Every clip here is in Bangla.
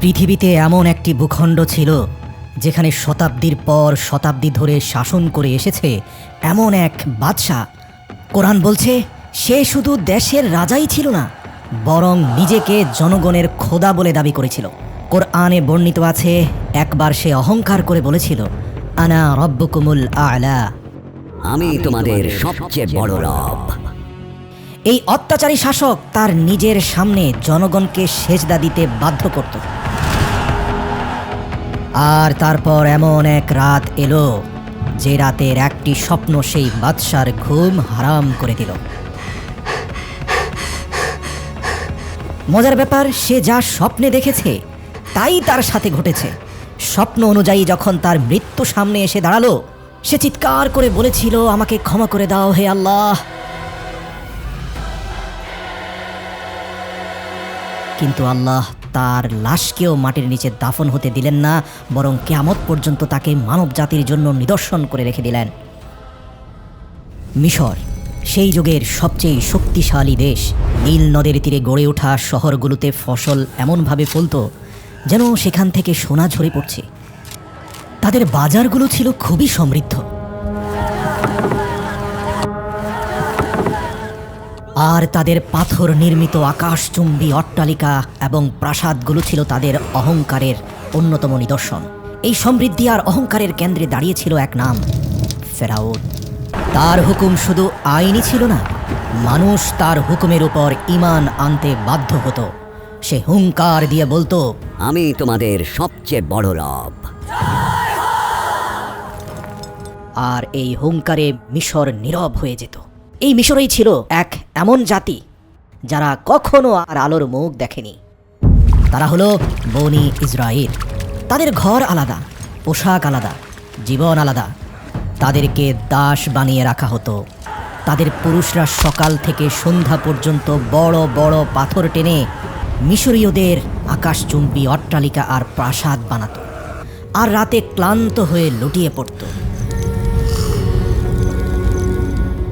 পৃথিবীতে এমন একটি ভূখণ্ড ছিল যেখানে শতাব্দীর পর শতাব্দী ধরে শাসন করে এসেছে এমন এক বাদশা। কোরআন বলছে সে শুধু দেশের রাজাই ছিল না, বরং নিজেকে জনগণের খোদা বলে দাবি করেছিল। কোরআনে বর্ণিত আছে, একবার সে অহংকার করে বলেছিল, আনা রব্বুকুমুল আ'লা, আমি তোমাদের সবচেয়ে বড় রব। এই অত্যাচারী শাসক তার নিজের সামনে জনগণকে সেজদা দিতে বাধ্য করত। আর তারপর এমন এক রাত এলো যে রাতের একটি স্বপ্ন সেই বাদশার ঘুম হারাম করে দিল। মজার ব্যাপার, সে যা স্বপ্নে দেখেছে তাই তার সাথে ঘটেছে। স্বপ্ন অনুযায়ী যখন তার মৃত্যু সামনে এসে দাঁড়ালো, সে চিৎকার করে বলেছিল, আমাকে ক্ষমা করে দাও হে আল্লাহ। কিন্তু আল্লাহ তার লাশকেও মাটির নিচে দাফন হতে দিলেন না, বরং কিয়ামত পর্যন্ত তাকে মানব জাতির জন্য নিদর্শন করে রেখে দিলেন। মিশর সেই যুগের সবচেয়ে শক্তিশালী দেশ। নীল নদের তীরে গড়ে ওঠা শহরগুলোতে ফসল এমনভাবে ফলত যেন সেখান থেকে সোনা ঝরে পড়ছে। তাদের বাজারগুলো ছিল খুবই সমৃদ্ধ, আর তাদের পাথর নির্মিত আকাশচুম্বী অট্টালিকা এবং প্রাসাদগুলো ছিল তাদের অহংকারের অন্যতম নিদর্শন। এই সমৃদ্ধি আর অহংকারের কেন্দ্রে দাঁড়িয়েছিল এক নাম, ফেরাউন। তার হুকুম শুধু আইনি ছিল না, মানুষ তার হুকুমের উপর ঈমান আনতে বাধ্য হতো। সে হুঙ্কার দিয়ে বলতো, আমি তোমাদের সবচেয়ে বড় রব। আর এই হুঙ্কারে মিশর নীরব হয়ে যেত। এই মিশরেই ছিল এক এমন জাতি যারা কখনো আর আলোর মুখ দেখেনি। তারা হলো বনি ইসরাইল। তাদের ঘর আলাদা, পোশাক আলাদা, জীবন আলাদা। তাদেরকে দাস বানিয়ে রাখা হতো। তাদের পুরুষরা সকাল থেকে সন্ধ্যা পর্যন্ত বড় বড় পাথর টেনে মিশরীয়দের আকাশচুম্বী অট্টালিকা আর প্রাসাদ বানাতো, আর রাতে ক্লান্ত হয়ে লুটিয়ে পড়ত।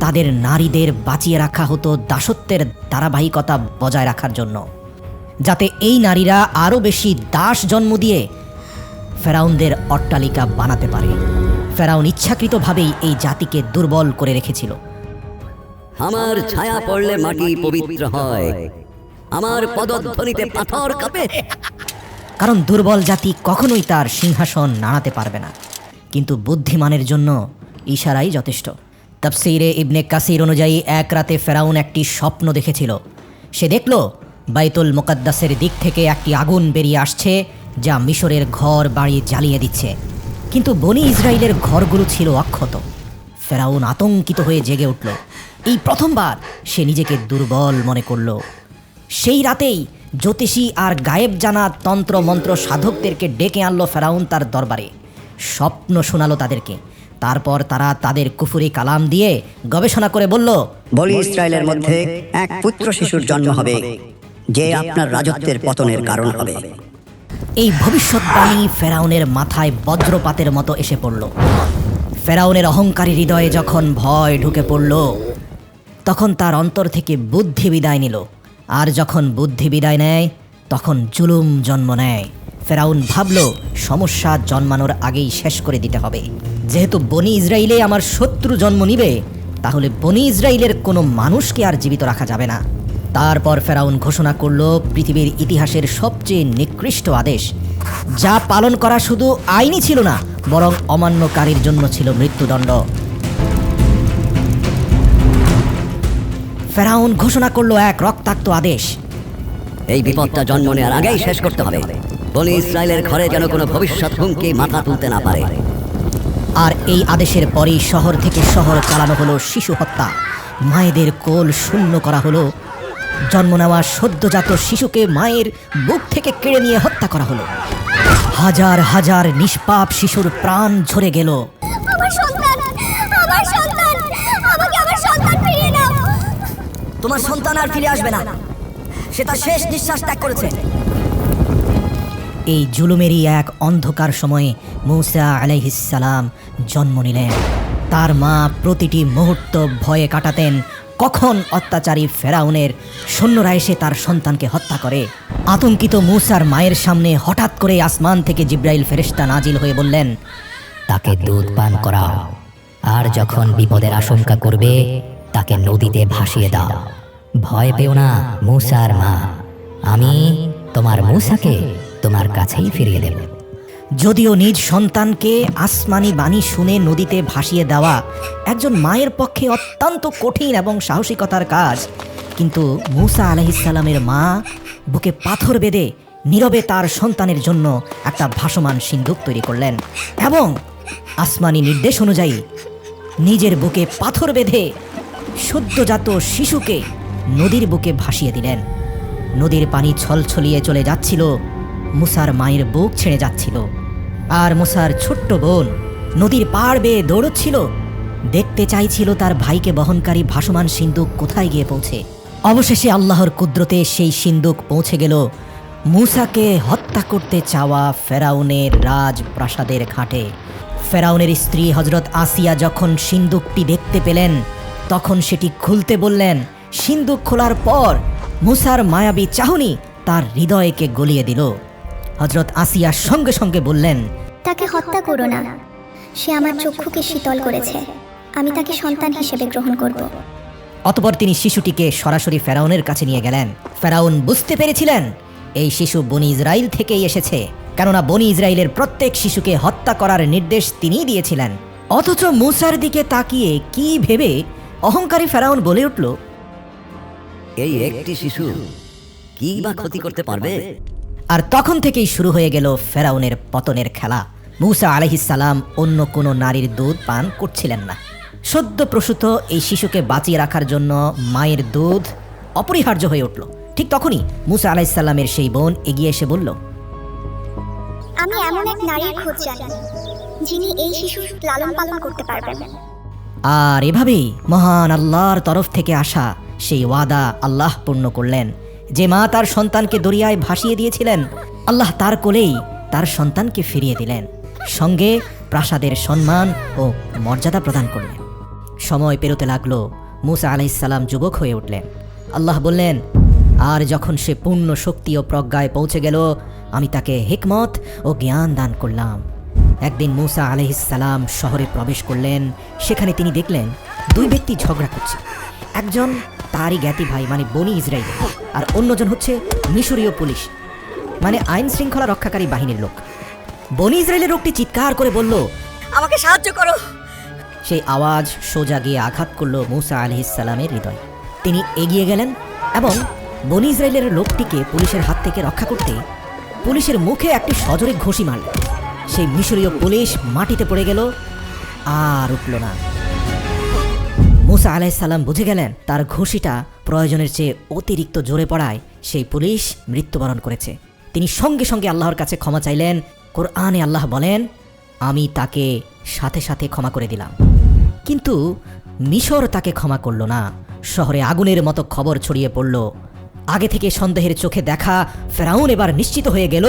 তাদের নারীদের বাঁচিয়ে রাখা হতো দাসত্বের ধারাবাহিকতা বজায় রাখার জন্য, যাতে এই নারীরা আরও বেশি দাস জন্ম দিয়ে ফেরাউনদের অট্টালিকা বানাতে পারে। ফেরাউন ইচ্ছাকৃতভাবেই এই জাতিকে দুর্বল করে রেখেছিল। আমার ছায়া পড়লে মাটি পবিত্র হয়, আমার পদধ্বনিতে পাথর কাঁপে। কারণ দুর্বল জাতি কখনোই তার সিংহাসন নাড়াতে পারবে না। কিন্তু বুদ্ধিমানের জন্য ইশারাই যথেষ্ট। তাফসীরে ইবনে কাসির অনুযায়ী এক রাতে ফেরাউন একটি স্বপ্ন দেখেছিল। সে দেখল বাইতুল মুকাদ্দাসের দিক থেকে একটি আগুন বেরিয়ে আসছে, যা মিশরের ঘর বাড়ি জ্বালিয়ে দিচ্ছে। কিন্তু বনি ইসরায়েলের ঘরগুলো ছিল অক্ষত। ফেরাউন আতঙ্কিত হয়ে জেগে উঠল। এই প্রথমবার সে নিজেকে দুর্বল মনে করল। সেই রাতেই জ্যোতিষী আর গায়েব জানা তন্ত্র মন্ত্র সাধকদেরকে ডেকে আনলো ফেরাউন তার দরবারে। স্বপ্ন শোনালো তাদেরকে। তারপর তারা তাদের কুফরি কালাম দিয়ে গবেষণা করে বলল, বনি ইসরায়েলের মধ্যে এক পুত্র শিশুর জন্ম হবে, যে আপনার রাজত্বের পতনের কারণ হবে। এই ভবিষ্যৎবাণী ফেরাউনের মাথায় বজ্রপাতের মতো এসে পড়ল। ফেরাউনের অহংকারী হৃদয়ে যখন ভয় ঢুকে পড়ল, তখন তার অন্তর থেকে বুদ্ধি বিদায় নিল। আর যখন বুদ্ধি বিদায় নেয়, তখন জুলুম জন্ম নেয়। ফেরাউন ভাবল, সমস্যা জন্মানোর আগেই শেষ করে দিতে হবে। যেহেতু বনি ইসরায়েলে আমার শত্রু জন্ম নিবে, তাহলে বনি ইসরায়েলের কোনো মানুষকে আর জীবিত রাখা যাবে না। তারপর ফেরাউন ঘোষণা করল পৃথিবীর ইতিহাসের সবচেয়ে নিকৃষ্ট আদেশ, যা পালন করা শুধু আইনি ছিল না, বরং অমান্যকারীর জন্য ছিল মৃত্যুদণ্ড। ফেরাউন ঘোষণা করল এক রক্তাক্ত আদেশ, এই বিপদটা জন্ম নেওয়ার আগেই শেষ করতে হবে। বনি ইসরায়েলের ঘরে যেন কোনো ভবিষ্যৎ হুমকি মাথা তুলতে না পারে। আর এই আদেশের পরেই শহর থেকে শহর চালানো হলো শিশু হত্যা। মায়েদের কোল শূন্য করা হলো। জন্ম নেওয়া সদ্যজাত শিশুকে মায়ের বুক থেকে কেড়ে নিয়ে হত্যা করা হলো। হাজার হাজার নিষ্পাপ শিশুর প্রাণ ঝরে গেল। তোমার সন্তান আর ফিরে আসবে না, সে তার শেষ নিঃশ্বাস ত্যাগ করেছে। এই জুলুমেরই এক অন্ধকার সময়ে মূসা আলাইহিস সালাম জন্ম নিলেন। তার মা প্রতিটি মুহূর্ত ভয়ে কাটাতেন, কখন অত্যাচারী ফেরাউনের সৈন্যরা এসে তার সন্তানকে হত্যা করে। আতঙ্কিত মূসার মায়ের সামনে হঠাৎ করে আসমান থেকে জিব্রাইল ফেরেশতা নাজিল হয়ে বললেন, তাকে দুধ পান করাও, আর যখন বিপদের আশঙ্কা করবে তাকে নদীতে ভাসিয়ে দাও। ভয় পেও না মূসার মা, আমি তোমার মূসাকে তোমার কাছেই ফিরিয়ে দেব। যদিও নিজ সন্তানকে আসমানি বাণী শুনে নদীতে ভাসিয়ে দেওয়া একজন মায়ের পক্ষে অত্যন্ত কঠিন এবং সাহসিকতার কাজ, কিন্তু মূসা আলাইহিসসালামের মা বুকে পাথর বেঁধে নীরবে তার সন্তানের জন্য একটা ভাসমান সিন্দুক তৈরি করলেন এবং আসমানি নির্দেশ অনুযায়ী নিজের বুকে পাথর বেঁধে সদ্যজাত শিশুকে নদীর বুকে ভাসিয়ে দিলেন। নদীর পানি ছলছলিয়ে চলে যাচ্ছিল, মূসার মায়ের বুক ছেড়ে যাচ্ছিল, আর মূসার ছোট্ট বোন নদীর পাড় বেয়ে দৌড়চ্ছিল, দেখতে চাইছিল তার ভাইকে বহনকারী ভাসমান সিন্দুক কোথায় গিয়ে পৌঁছে। অবশেষে আল্লাহর কুদরতে সেই সিন্দুক পৌঁছে গেল মূসাকে হত্যা করতে চাওয়া ফেরাউনের রাজপ্রাসাদের ঘাটে। ফেরাউনের স্ত্রী হজরত আসিয়া যখন সিন্দুকটি দেখতে পেলেন, তখন সেটি খুলতে বললেন। সিন্দুক খোলার পর মূসার মায়াবী চাহনি তার হৃদয়কে গলিয়ে দিল। হজরত আসিয়া সঙ্গে সঙ্গে বললেন, তাকে হত্যা করো না, সে আমার চক্ষুকে শীতল করেছে, আমি তাকে সন্তান হিসেবে গ্রহণ করব। অতঃপর তিনি শিশুটিকে সরাসরি ফেরাউনের কাছে নিয়ে গেলেন। ফেরাউন বুঝতে পেরেছিলেন এই শিশু বনি ইসরাইল থেকেই এসেছে, কেননা বনি ইসরাইলের প্রত্যেক শিশুকে হত্যা করার নির্দেশ তিনিই দিয়েছিলেন। অথচ মূসার দিকে তাকিয়ে কি ভেবে অহংকারী ফেরাউন বলে উঠল, এই একটি শিশু কি বা ক্ষতি করতে পারবে? আর তখন থেকেই শুরু হয়ে গেল ফেরাউনের পতনের খেলা। মূসা আলাইহিসসালাম অন্য কোনো নারীর দুধ পান করছিলেন না। সদ্য প্রসূত এই শিশুকে বাঁচিয়ে রাখার জন্য মায়ের দুধ অপরিহার্য হয়ে উঠল। ঠিক তখনই মূসা আলাইহিসসালামের সেই বোন এগিয়ে এসে বলল, আমি এমন এক নারীর খোঁজ জানি যিনি এই শিশুর লালন পালন করতে পারবেন। আর এভাবেই মহান আল্লাহর তরফ থেকে আসা সেই ওয়াদা আল্লাহ পূর্ণ করলেন। যে মা তার সন্তানকে দরিয়ায় ভাসিয়ে দিয়েছিলেন, আল্লাহ তার কোলেই তার সন্তানকে ফিরিয়ে দিলেন, সঙ্গে প্রাসাদের সম্মান ও মর্যাদা প্রদান করলেন। সময় পেরোতে লাগলো, মূসা আলাইহিসসালাম যুবক হয়ে উঠলেন। আল্লাহ বললেন, আর যখন সে পূর্ণ শক্তি ও প্রজ্ঞায় পৌঁছে গেল, আমি তাকে হিকমত ও জ্ঞান দান করলাম। একদিন মূসা আলাইহিসসালাম শহরে প্রবেশ করলেন। সেখানে তিনি দেখলেন দুই ব্যক্তি ঝগড়া করছে। একজন তারই জ্ঞাতি ভাই মানে বনি ইসরাইল, আর অন্যজন হচ্ছে মিশরীয় পুলিশ মানে আইন শৃঙ্খলা রক্ষাকারী বাহিনীর লোক। বনি ইসরাইলের লোকটি চিৎকার করে বলল, আমাকে সাহায্য করো। সেই আওয়াজ সোজা গিয়ে আঘাত করল মূসা আলাইহিসসালামের হৃদয়। তিনি এগিয়ে গেলেন এবং বনি ইসরাইলের লোকটিকে পুলিশের হাত থেকে রক্ষা করতে পুলিশের মুখে একটি সজোরে ঘুষি মারলেন। সেই মিশরীয় পুলিশ মাটিতে পড়ে গেল, আর উঠল না। মূসা আলাইহিসসালাম বুঝে গেলেন তার ঘুষিটা প্রয়োজনের চেয়ে অতিরিক্ত জোরে পড়ায় সেই পুলিশ মৃত্যুবরণ করেছে। তিনি সঙ্গে সঙ্গে আল্লাহর কাছে ক্ষমা চাইলেন। কোরআনে আল্লাহ বলেন, আমি তাকে সাথে সাথে ক্ষমা করে দিলাম। কিন্তু মিশর তাকে ক্ষমা করল না। শহরে আগুনের মতো খবর ছড়িয়ে পড়ল। আগে থেকে সন্দেহের চোখে দেখা ফেরাউন এবার নিশ্চিত হয়ে গেল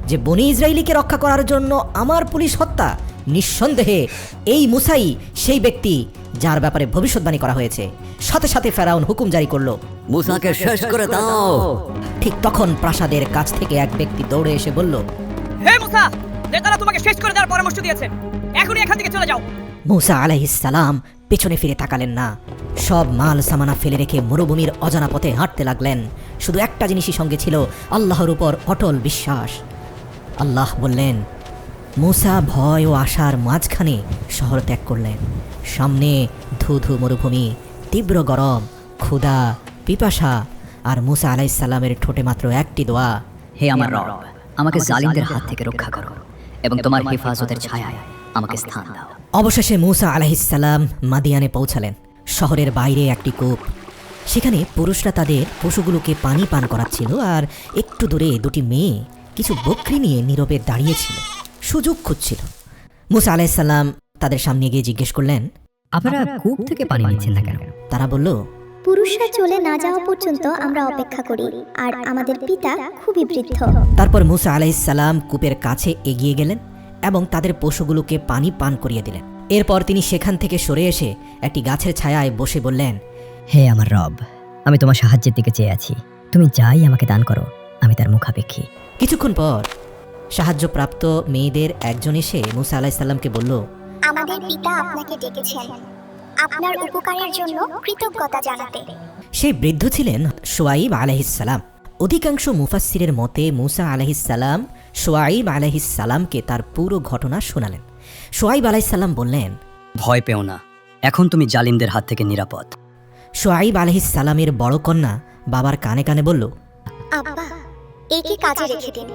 যে বনি ইসরাইলিকে রক্ষা করার জন্য আমার পুলিশ হত্যা নিঃসন্দেহে এই মূসাই সেই ব্যক্তি যার ব্যাপারে ভবিষ্যৎবাণী করা হয়েছে। সাথে সাথে ফেরাউন হুকুম জারি করল, মূসাকে শেষ করে দাও। ঠিক তখন প্রাসাদের কাছ থেকে এক ব্যক্তি দৌড়ে এসে বলল, হে মূসা, নেতারা তোমাকে শেষ করে দেওয়ার পরামর্শ দিয়েছেন, এখনই এখান থেকে চলে যাও। মূসা আলাইহিসসালাম পেছনে ফিরে তাকালেন না। সব মাল সামানা ফেলে রেখে মরুভূমির অজানা পথে হাঁটতে লাগলেন। শুধু একটা জিনিসই সঙ্গে ছিল, আল্লাহর উপর অটল বিশ্বাস। আল্লাহ বললেন, মূসা ভয় ও আশার মাঝখানে শহর ত্যাগ করলেন। সামনে ধুধু মরুভূমি, তীব্র গরম, ক্ষুধা, পিপাসা, আর মূসা আলাইহিসসালামের ঠোঁটে মাত্র একটি দোয়া, হে আমার রব, আমাকে জালিমদের হাত থেকে রক্ষা করো এবং তোমার হেফাজতের ছায়ায় আমাকে স্থান দাও। অবশেষে মূসা আলাইহিসসালাম মাদিয়ানে পৌঁছালেন। শহরের বাইরে একটি কূপ, সেখানে পুরুষরা তাদের পশুগুলোকে পানি পান করাচ্ছিল, আর একটু দূরে দুটি মেয়ে কিছু বকরি নিয়ে নীরবে দাঁড়িয়েছিল, সুযোগ খুঁজছিল। মূসা আলাইহিসসালাম তাদের সামনে গিয়ে জিজ্ঞেস করলেন, আপনারা কূপ থেকে পানি নিচ্ছেন না কেন? তারা বলল, পুরুষরা চলে না যাওয়া পর্যন্ত আমরা অপেক্ষা করি, আর আমাদের পিতা খুবই বৃদ্ধ। তারপর মূসা আলাইহিসসালাম কূপের কাছে এগিয়ে গেলেন এবং তাদের পশুগুলোকে পানি পান করিয়ে দিলেন। এরপর তিনি সেখান থেকে সরে এসে একটি গাছের ছায়ায় বসে বললেন, হে আমার রব, আমি তোমার সাহায্যের দিকে চেয়ে আছি। তুমি যাই আমাকে দান করো, আমি তার মুখাপেক্ষী। কিছুক্ষণ পর সাহায্যপ্রাপ্ত মেয়েদের একজন এসে মুসা আলাইসাল্লামকে বলল, আমাদের পিতা আপনাকে ডেকেছেন আপনার উপকারের জন্য কৃতজ্ঞতা জানাতে। সেই বৃদ্ধ ছিলেন শোয়াইব আলাইহিসসালাম। অধিকাংশ মুফাসসিরের মতে মুসা আলাইহিসসালাম শোয়াইব আলাইহিসসালামকে তার পুরো ঘটনা শোনালেন। শোয়াইব আলাইহিসসালাম বললেন, ভয় পেও না, এখন তুমি জালিমদের হাত থেকে নিরাপদ। শোয়াইব আলাইহিসসালামের বড় কন্যা বাবার কানে কানে বলল, আব্বা, একে কাজে রেখে দিন,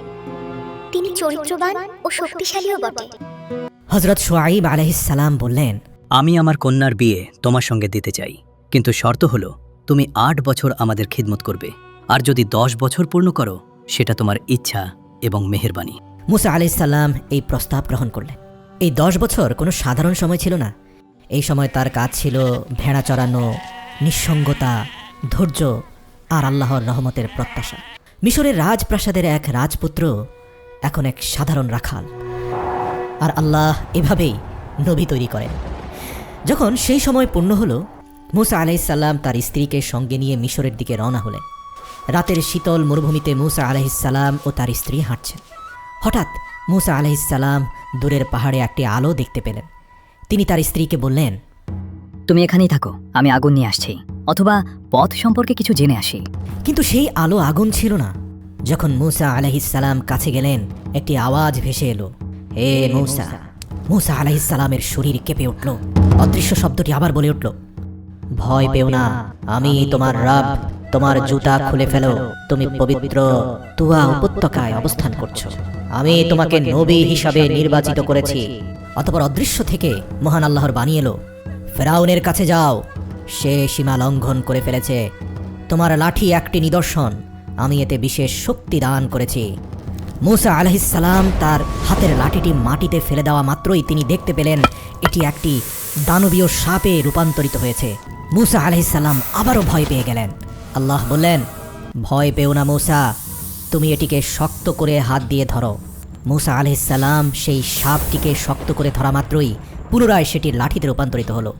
তিনি চরিত্রবান ও শক্তিশালীও বটে। হযরত শোয়াইব আলাইহিসসালাম বললেন, আমি আমার কন্যার বিয়ে তোমার সঙ্গে দিতে চাই, কিন্তু শর্ত হলো তুমি 8 বছর আমাদের খিদমত করবে, আর যদি 10 বছর পূর্ণ করো সেটা তোমার ইচ্ছা এবং মেহেরবানি। মুসা আলাইহিসসালাম এই প্রস্তাব গ্রহণ করলেন। এই 10 বছর কোনো সাধারণ সময় ছিল না। এই সময় তার কাজ ছিল ভেড়া চড়ানো, নিঃসঙ্গতা, ধৈর্য আর আল্লাহর রহমতের প্রত্যাশা। মিশরের রাজপ্রাসাদের এক রাজপুত্র এখন এক সাধারণ রাখাল, আর আল্লাহ এভাবেই নবী তৈরি করেন। যখন সেই সময় পূর্ণ হলো, মুসা আলাইহিসসালাম তার স্ত্রীকে সঙ্গে নিয়ে মিশরের দিকে রওনা হলেন। রাতের শীতল মরুভূমিতে মুসা আলাইহিসসালাম ও তার স্ত্রী হাঁটছেন। হঠাৎ মুসা আলাইহিসসালাম দূরের পাহাড়ে একটি আলো দেখতে পেলেন। তিনি তার স্ত্রীকে বললেন, তুমি এখানেই থাকো, আমি আগুন নিয়ে আসছি, অথবা পথ সম্পর্কে কিছু জেনে আসি। কিন্তু সেই আলো আগুন ছিল না। যখন মুসা আলাইহিসসালাম কাছে গেলেন, একটি আওয়াজ ভেসে এলো, হে মুসা। মুসা আলাইহিসসালামের শরীর কেঁপে উঠল। অদৃশ্য শব্দটি আবার বলে উঠল, ভয় পেও না, আমি তোমার রব। তোমার জুতা খুলে ফেলো, তুমি পবিত্র তুয়া উপত্যকায় অবস্থান করছো। আমি তোমাকে নবী হিসাবে নির্বাচিত করেছি। অতঃপর অদৃশ্য থেকে মহান আল্লাহর বাণী এলো, ফেরাউনের কাছে যাও, সে সীমা লঙ্ঘন করে ফেলেছে। তোমার লাঠি একটি নিদর্শন, আমি এতে বিশেষ শক্তি দান করেছি। মুসা আলাইহিসসালাম তার হাতের লাঠিটি মাটিতে ফেলে দেওয়া মাত্রই তিনি দেখতে পেলেন এটি একটি দানবীয় সাপে রূপান্তরিত হয়েছে। মুসা আলাইহিসসালাম আবারও ভয় পেয়ে গেলেন। আল্লাহ বললেন, ভয় পেও না মুসা, তুমি এটিকে শক্ত করে হাত দিয়ে ধরো। মুসা আলাইহিসসালাম সেই সাপটিকে শক্ত করে ধরা মাত্রই পুনরায় সেটি লাঠিতে রূপান্তরিত হলো।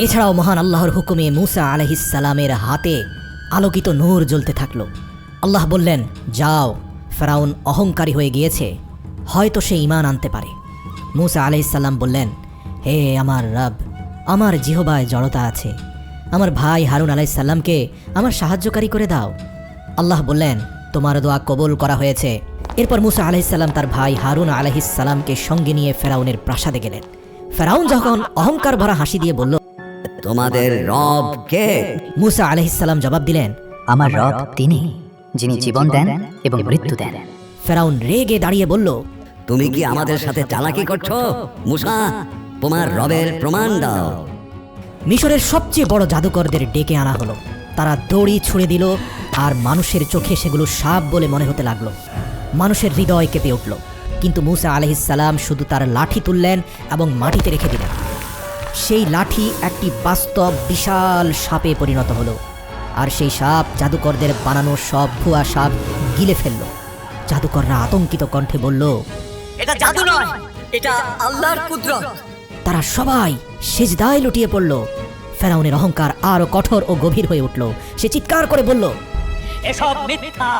এছাড়াও মহান আল্লাহর হুকুমে মুসা আলাইহিসসালামের হাতে আলোকিত নূর জ্বলতে থাকলো। আল্লাহ বললেন, যাও, ফেরাউন অহংকারী হয়ে গিয়েছে, হয়তো সে ঈমান আনতে পারে। মুসা আলাইহিসসালাম বললেন, হে আমার রব, আমার জিহবায় জড়তা আছে, আমার ভাই হারুন আলাইহিসসালামকে আমার সাহায্যকারী করে দাও। আল্লাহ বললেন, তোমার দোয়া কবুল করা হয়েছে। এরপর মুসা আলাইহিসসালাম তার ভাই হারুন আলাইহিসসালামকে সঙ্গে নিয়ে ফেরাউনের প্রাসাদে গেলেন। ফেরাউন যখন অহংকার ভরা হাসি দিয়ে বলল, তোমাদের রব কে? মুসা আলাইহিসসালাম জবাব দিলেন, আমার রব তিনি, যিনি জীবন দেন এবং মৃত্যু দেন। ফেরাউন রেগে দাঁড়িয়ে বলল, তুমি কি আমাদের সাথে চালাকি করছো? মুসা, তোমার রবের প্রমাণ দাও। মিশরের সবচেয়ে বড় জাদুকরদের ডেকে আনা হলো। তারা দড়ি ছুঁড়ে দিল, আর মানুষের চোখে সেগুলো সাপ বলে মনে হতে লাগলো। মানুষের হৃদয় কেঁপে উঠল। কিন্তু মুসা আলাইহিসসালাম শুধু তার লাঠি তুললেন এবং মাটিতে রেখে দিলেন। সেই লাঠি একটি বাস্তব বিশাল সাপে পরিণত হলো, আর সেই সাপ জাদুকরদের বানানো সব ভুয়া সাপ গিলে ফেলল। জাদুকররা আতঙ্কিত কণ্ঠে বলল, এটা জাদু নয়, এটা আল্লাহর কুদরত। তারা সবাই সিজদায় লুটিয়ে পড়ল। ফেরাউনের অহংকার আরো কঠোর ও গভীর হয়ে উঠল। সে চিৎকার করে বলল, এসব মিথ্যা,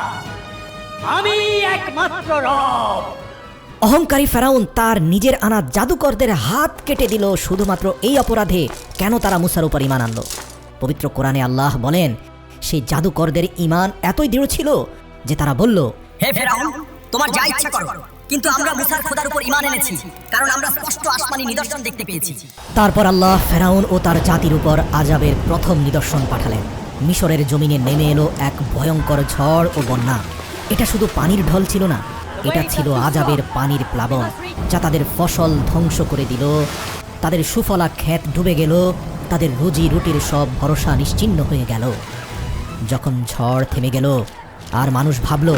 আমি একমাত্র রব। অহংকারী ফেরাউন তার নিজের আনা জাদুকরদের হাত কেটে দিল শুধুমাত্র এই অপরাধে কেন তারা মুসার উপর ঈমান আনলো। পবিত্র কোরআনে আল্লাহ বলেন, সেই জাদুকরদের ঈমান এতই দৃঢ় ছিল যে তারা বলল, হে ফেরাউন, তোমার যা ইচ্ছা করো, কিন্তু আমরা মুসার খোদার উপর ঈমান এনেছি, কারণ আমরা স্পষ্ট আসমানি নিদর্শন দেখতে পেয়েছি। তারপর আল্লাহ ফেরাউন ও তার জাতির উপর আযাবের প্রথম নিদর্শন পাঠালেন। মিশরের জমিনে নেমে এলো এক ভয়ঙ্কর ঝড় ও বন্যা। এটা শুধু পানির ঢল ছিল না, এটা ছিল আযাবের পানির প্লাবন, যা তাদের ফসল ধ্বংস করে দিল। তাদের সুফলা ক্ষেত ডুবে গেল, তাদের রুজি রুটির সব ভরসা নিশ্চিহ্ন হয়ে গেল। যখন ঝড় থেমে গেল আর মানুষ ভাবল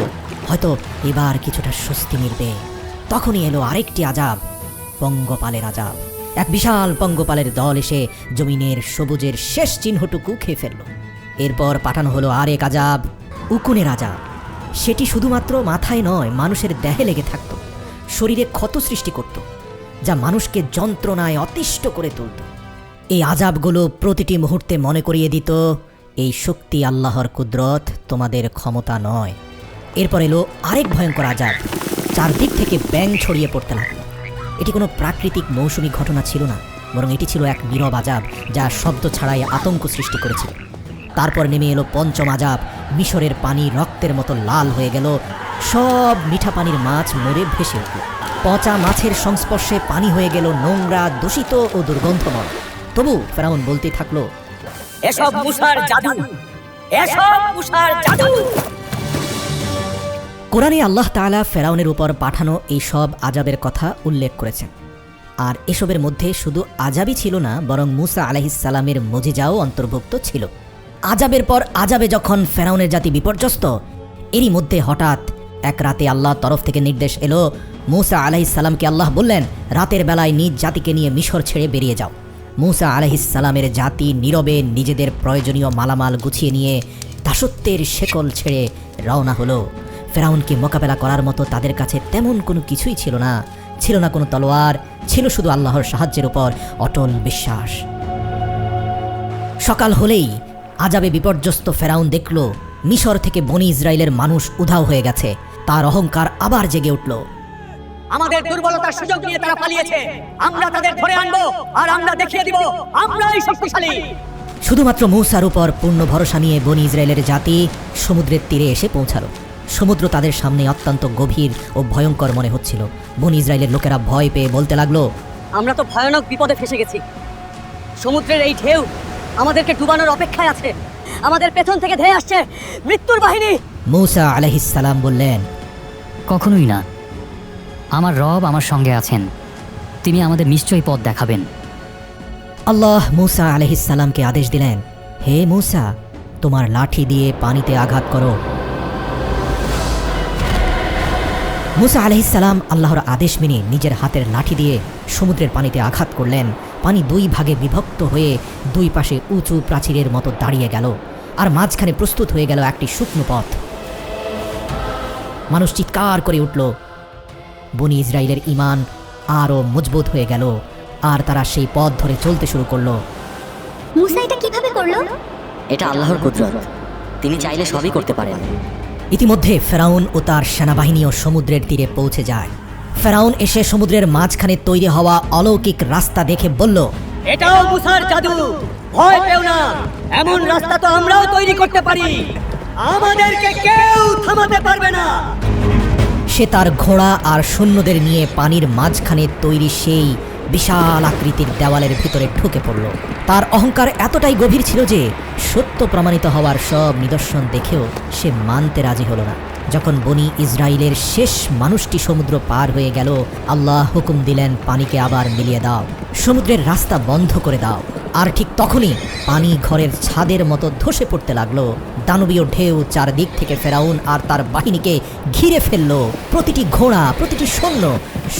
হয়তো এবার কিছুটা স্বস্তি মিলবে, তখনই এলো আরেকটি আযাব, পঙ্গপালের আযাব। এক বিশাল পঙ্গপালের দল এসে জমিনের সবুজের শেষ চিহ্নটুকু খেয়ে ফেলল। এরপর পাঠানো হলো আরেক আযাব, উকুনের আযাব। সেটি শুধুমাত্র মাথায় নয়, মানুষের দেহে লেগে থাকত, শরীরে ক্ষত সৃষ্টি করত, যা মানুষকে যন্ত্রণায় অতিষ্ঠ করে তুলত। এই আযাবগুলো প্রতিটি মুহূর্তে মনে করিয়ে দিত এই শক্তি আল্লাহর কুদরত, তোমাদের ক্ষমতা নয়। এরপর এলো আরেক ভয়ঙ্কর আযাব। চারদিক থেকে ব্যাঙ ছড়িয়ে পড়তে লাগলো। এটি কোনো প্রাকৃতিক মৌসুমী ঘটনা ছিল না, বরং এটি ছিল এক নীরব আযাব যা শব্দ ছাড়াই আতঙ্ক সৃষ্টি করেছিল। তারপর নেমে এলো পঞ্চম আযাব। মিশরের পানি রক্তের মতো লাল হয়ে গেল। সব মিঠা পানির মাছ মরে ভেসে উঠল। পচা মাছের সংস্পর্শে পানি হয়ে গেল নোংরা, দূষিত ও দুর্গন্ধময়। তবু ফেরাউন বলতে থাকলো, এসব মুসার জাদু, এসব মুসার জাদু। কোরআনে আল্লাহ তাআলা ফেরাউনের উপর পাঠানো এই সব আযাবের কথা উল্লেখ করেছেন। আর এসবের মধ্যে শুধু আযাবই ছিল না, বরং মুসা আলাইহিস সালামের মুজিজাও অন্তর্ভুক্ত ছিল। আযাবের পর আযাবে যখন ফেরাউনের জাতি বিপর্যস্ত, এরই মধ্যে হঠাৎ এক রাতে আল্লাহর তরফ থেকে নির্দেশ এলো। মুসা আলাইহিস সালামকে আল্লাহ বললেন, রাতের বেলায় নিজ জাতিকে নিয়ে মিশর ছেড়ে বেরিয়ে যাও। মুসা আলাইহিস সালামের জাতি নীরবে নিজেদের প্রয়োজনীয় মালামাল গুছিয়ে নিয়ে দাসত্বের শেকল ছেড়ে রওনা হলো। ফেরাউনকে মোকাবেলা করার মতো তাদের কাছে তেমন কোনো কিছুই ছিল না। ছিল না কোনো তলোয়ার, ছিল শুধু আল্লাহর সাহায্যের উপর অটল বিশ্বাস। সকাল হলেই আযাবে বিপর্যস্ত ফেরাউন দেখল মিশর থেকে বনি ইসরায়েলের মানুষ উধাও হয়ে গেছে। তার অহংকার আবার জেগে উঠল। আমাদের দুর্বলতার সুযোগ নিয়ে তারা পালিয়েছে, আমরা তাদের ধরে আনবো আর আমরা দেখিয়ে দিব আমরাই শক্তিশালী। শুধুমাত্র মূসার উপর পূর্ণ ভরসা নিয়ে বনি ইসরায়েলের জাতি সমুদ্রের তীরে এসে পৌঁছালো। সমুদ্র তাদের সামনে অত্যন্ত গভীর ও ভয়ঙ্কর মনে হচ্ছিল। বনি ইসরায়েলের লোকেরা ভয় পেয়ে বলতে লাগলো, আমরা তো ভয়ানক বিপদে ফেসে গেছি। সমুদ্রের এই ঢেউ আমাদেরকে ডুবানোর অপেক্ষায় আছে। আমাদের পেছন থেকে ধেয়ে আসছে মৃত্যুর বাহিনী। মূসা আলাইহিস সালাম বললেন, কখনোই না, আমার রব আমার সঙ্গে আছেন, তিনি আমাদের নিশ্চয়ই পথ দেখাবেন। আল্লাহ মূসা আলাইহিস সালামকে আদেশ দিলেন, হে মূসা, তোমার লাঠি দিয়ে পানিতে আঘাত করো। মূসা আলাইহিস সালাম আল্লাহর আদেশ মেনে নিজের হাতের লাঠি দিয়ে সমুদ্রের পানিতে আঘাত করলেন। পানি দুই ভাগে বিভক্ত হয়ে দুই পাশে উঁচু প্রাচীরের মতো দাঁড়িয়ে গেল, আর মাঝখানে প্রস্তুত হয়ে গেল একটি শুকনো পথ। মানুষ চিৎকার করে উঠল। বনি ইসরায়েলের ঈমান আরও মজবুত হয়ে গেল, আর তারা সেই পথ ধরে চলতে শুরু করলো। মুসা এটা কিভাবে করলো? এটা আল্লাহর কুদরত, তিনি চাইলে সবই করতে পারেন। ইতিমধ্যে ফেরাউন ও তার সেনাবাহিনীও সমুদ্রের তীরে পৌঁছে যায়। ফেরাউন এসে সমুদ্রের মাঝখানে তৈরি হওয়া অলৌকিক রাস্তা দেখে বলল, এটাও মুসার জাদু, ভয় পেও না, এমন রাস্তা তো আমরাও তৈরি করতে পারি, আমাদেরকে কেউ থামাতে পারবে না। সে তার ঘোড়া আর সৈন্যদের নিয়ে পানির মাঝখানে তৈরি সেই বিশাল আকৃতির দেওয়ালের ভিতরে ঢুকে পড়ল। তার অহংকার এতটাই গভীর ছিল যে সত্য প্রমাণিত হওয়ার সব নিদর্শন দেখেও সে মানতে রাজি হলো না। যখন বনি ইসরায়েলের শেষ মানুষটি সমুদ্র পার হয়ে গেল, আল্লাহ হুকুম দিলেন, পানিকে আবার মিলিয়ে দাও, সমুদ্রের রাস্তা বন্ধ করে দাও। আর ঠিক তখনই পানি ঘরের ছাদের মতো ধসে পড়তে লাগলো। দানবীয় ঢেউ চারদিক থেকে ফেরাউন আর তার বাহিনীকে ঘিরে ফেললো। প্রতিটি ঘোড়া, প্রতিটি সৈন্য,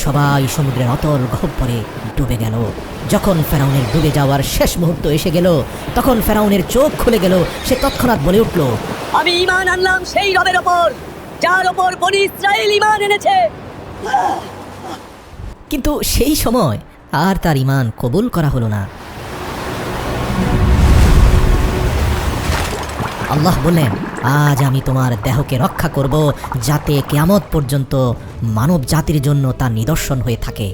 সবাই সমুদ্রের অতল গহ্বরে ডুবে গেল। যখন ফেরাউনের ডুবে যাওয়ার শেষ মুহূর্ত এসে গেল, তখন ফেরাউনের চোখ খুলে গেল। সে তৎক্ষণাৎ বলে উঠল, আমি ঈমান আনলাম সেই রবের ওপর যার ওপর বনি ইসরায়েল ঈমান এনেছে। কিন্তু সেই সময় আর তার ঈমান কবুল করা হলো না। আল্লাহ বললেন, আজ আমি তোমার দেহকে রক্ষা করব, যাতে কিয়ামত পর্যন্ত মানব জাতির জন্য তা নিদর্শন হয়ে থাকে।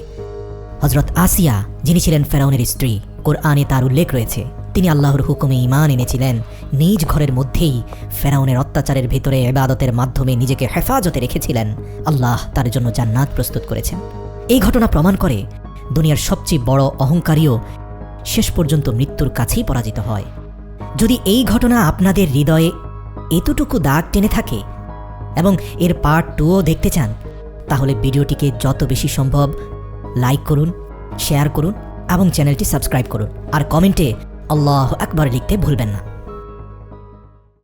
হযরত আসিয়া, যিনি ছিলেন ফেরাউনের স্ত্রী, কোরআনে তার উল্লেখ রয়েছে, তিনি আল্লাহর হুকুমে ঈমান এনেছিলেন। নিজ ঘরের মধ্যেই ফেরাউনের অত্যাচারের ভিতরে ইবাদতের মাধ্যমে নিজেকে হেফাজতে রেখেছিলেন। আল্লাহ তার জন্য জান্নাত প্রস্তুত করেছেন। এই ঘটনা প্রমাণ করে দুনিয়ার সবচেয়ে বড় অহংকারীও শেষ পর্যন্ত মৃত্যুর কাছেই পরাজিত হয়। যদি এই ঘটনা আপনাদের হৃদয়ে এতটুকু দাগ টেনে থাকে এবং এর পার্ট 2ও দেখতে চান, তাহলে ভিডিওটিকে যত বেশি সম্ভব লাইক করুন, শেয়ার করুন এবং চ্যানেলটি সাবস্ক্রাইব করুন। আর কমেন্টে আল্লাহু আকবার লিখতে ভুলবেন না।